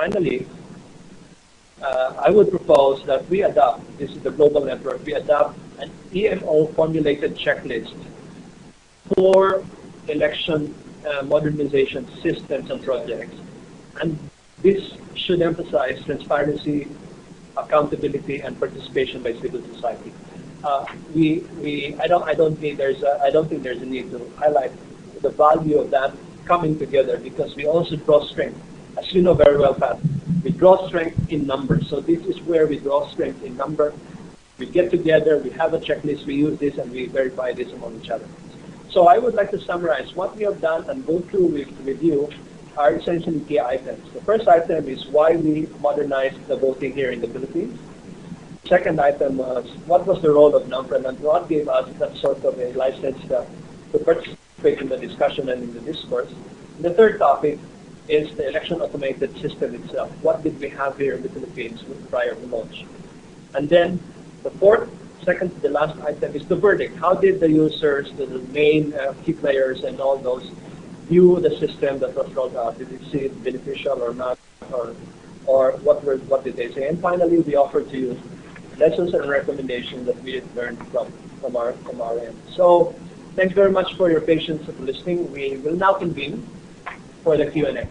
finally, I would propose that we adopt, this is the global network, we adopt an EMO formulated checklist for election modernization systems and projects. And this should emphasize transparency, accountability, and participation by civil society. I don't think there's a need to highlight the value of that coming together, because we also draw strength, as you know very well, Pat. We draw strength in numbers. So this is where we draw strength in number. We get together, we have a checklist, we use this, and we verify this among each other. So I would like to summarize what we have done and go through with you are essentially key items. The first item is why we modernized the voting here in the Philippines. Second item was what was the role of NAMFREL and what gave us that sort of a license to participate in the discussion and in the discourse. And the third topic is the election automated system itself. What did we have here in the Philippines prior to launch? And then the second to the last item is the verdict. How did the users, the main key players and all those view the system that was rolled out? Did they see it beneficial or not? Or what did they say? And finally, we offer to you lessons and recommendations that we had learned from our end. So thanks very much for your patience of listening. We will now convene for the Q&A.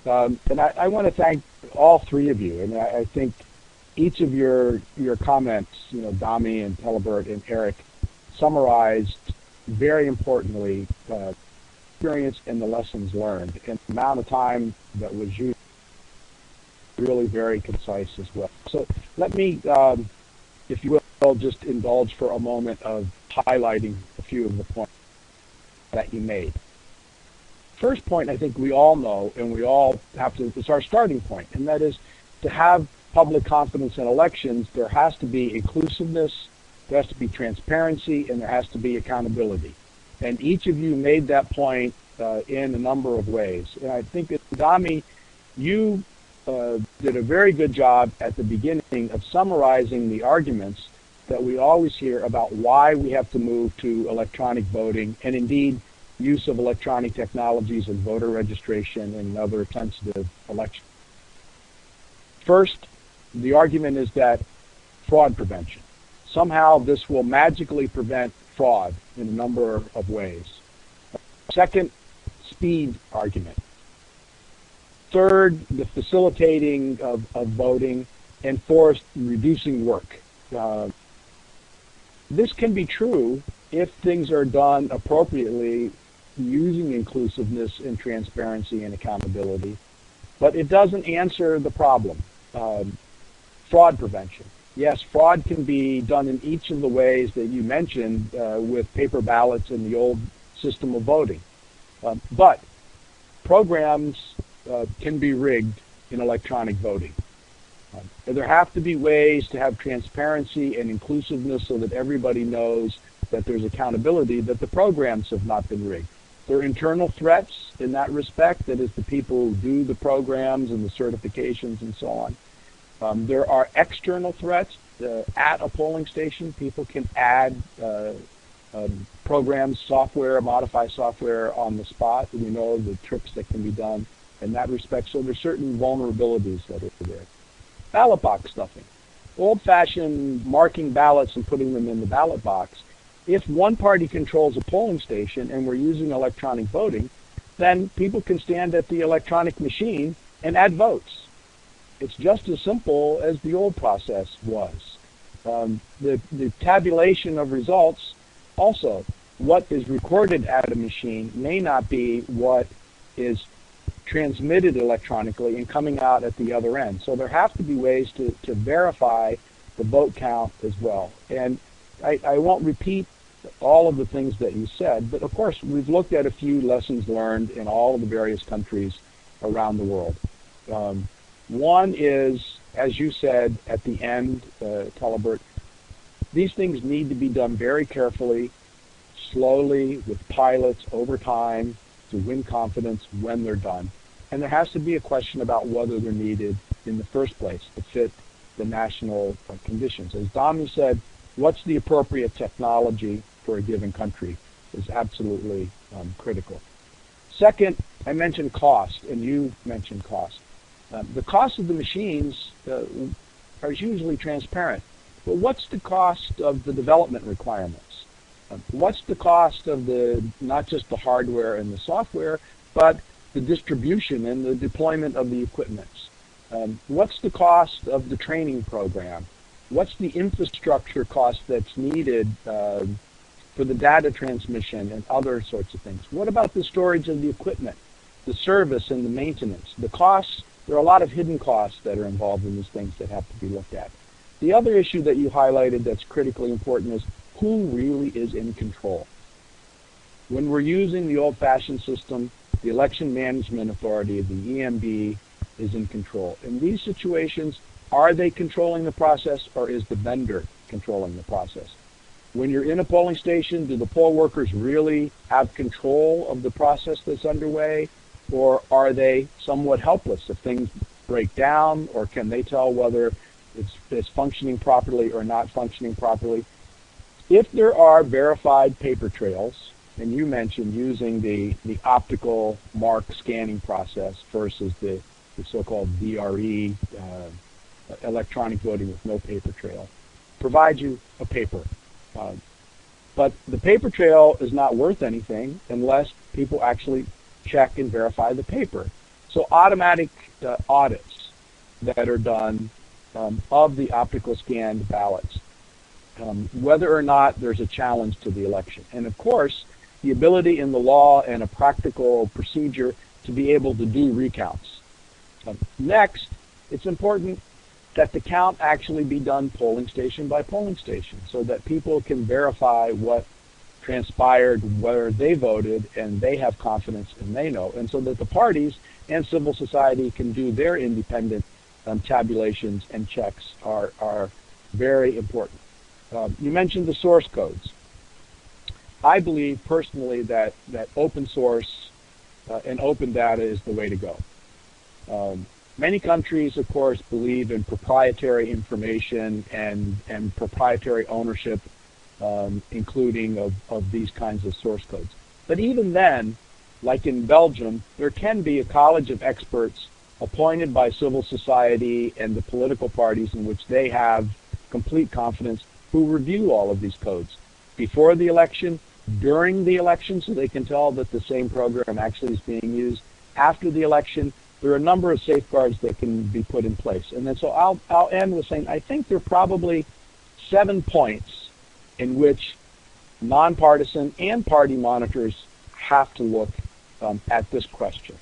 And I want to thank all three of you. And I think each of your comments, Dami and Telibert and Eric, summarized very importantly experience and the lessons learned. And the amount of time that was used really very concise as well. So let me, if you will, just indulge for a moment of highlighting a few of the points that you made. First point, I think we all know, and we all have to, it's our starting point, and that is to have public confidence in elections, there has to be inclusiveness, there has to be transparency, and there has to be accountability. And each of you made that point in a number of ways. And I think that, Dami, you did a very good job at the beginning of summarizing the arguments that we always hear about why we have to move to electronic voting, and indeed use of electronic technologies in voter registration and other sensitive elections. First, the argument is that fraud prevention. Somehow this will magically prevent fraud in a number of ways. Second, speed argument. Third, the facilitating of voting. And fourth, reducing work. This can be true if things are done appropriately using inclusiveness and transparency and accountability, but it doesn't answer the problem. Fraud prevention. Yes, fraud can be done in each of the ways that you mentioned with paper ballots in the old system of voting. But programs can be rigged in electronic voting. There have to be ways to have transparency and inclusiveness so that everybody knows that there's accountability, that the programs have not been rigged. There are internal threats in that respect, that is the people who do the programs and the certifications and so on. There are external threats at a polling station. People can add programs, software, modify software on the spot. And we know the tricks that can be done in that respect. So there's certain vulnerabilities that are there. Ballot box stuffing. Old-fashioned marking ballots and putting them in the ballot box. If one party controls a polling station and we're using electronic voting, then people can stand at the electronic machine and add votes. It's just as simple as the old process was. The tabulation of results, also, what is recorded at a machine may not be what is transmitted electronically and coming out at the other end. So there have to be ways to verify the vote count as well. And I won't repeat all of the things that you said, but of course we've looked at a few lessons learned in all of the various countries around the world. One is, as you said at the end, Telibert, these things need to be done very carefully, slowly, with pilots over time to win confidence when they're done. And there has to be a question about whether they're needed in the first place to fit the national conditions. As Dami said, what's the appropriate technology for a given country is absolutely critical. Second, I mentioned cost, and you mentioned cost. The cost of the machines are usually transparent. But what's the cost of the development requirements? What's the cost of not just the hardware and the software, but the distribution and the deployment of the equipment? What's the cost of the training program? What's the infrastructure cost that's needed for the data transmission and other sorts of things? What about the storage of the equipment, the service and the maintenance? The costs, there are a lot of hidden costs that are involved in these things that have to be looked at. The other issue that you highlighted that's critically important is who really is in control. When we're using the old-fashioned system, the Election Management Authority, the EMB, is in control. In these situations, are they controlling the process, or is the vendor controlling the process? When you're in a polling station, do the poll workers really have control of the process that's underway, or are they somewhat helpless if things break down, or can they tell whether it's functioning properly or not functioning properly? If there are verified paper trails, and you mentioned using the optical mark scanning process versus the so-called VRE, electronic voting with no paper trail, provide you a paper. But the paper trail is not worth anything unless people actually check and verify the paper. So automatic audits that are done of the optical scanned ballots, whether or not there's a challenge to the election. And of course, the ability in the law and a practical procedure to be able to do recounts. Next, it's important that the count actually be done polling station by polling station so that people can verify what transpired, where they voted, and they have confidence and they know, and so that the parties and civil society can do their independent tabulations and checks are very important. You mentioned the source codes. I believe personally that open source and open data is the way to go. Many countries, of course, believe in proprietary information and proprietary ownership, including of these kinds of source codes. But even then, like in Belgium, there can be a college of experts appointed by civil society and the political parties in which they have complete confidence, who review all of these codes before the election, during the election, so they can tell that the same program actually is being used. After the election, there are a number of safeguards that can be put in place. And then so I'll end with saying I think there are probably 7 points in which nonpartisan and party monitors have to look at this question.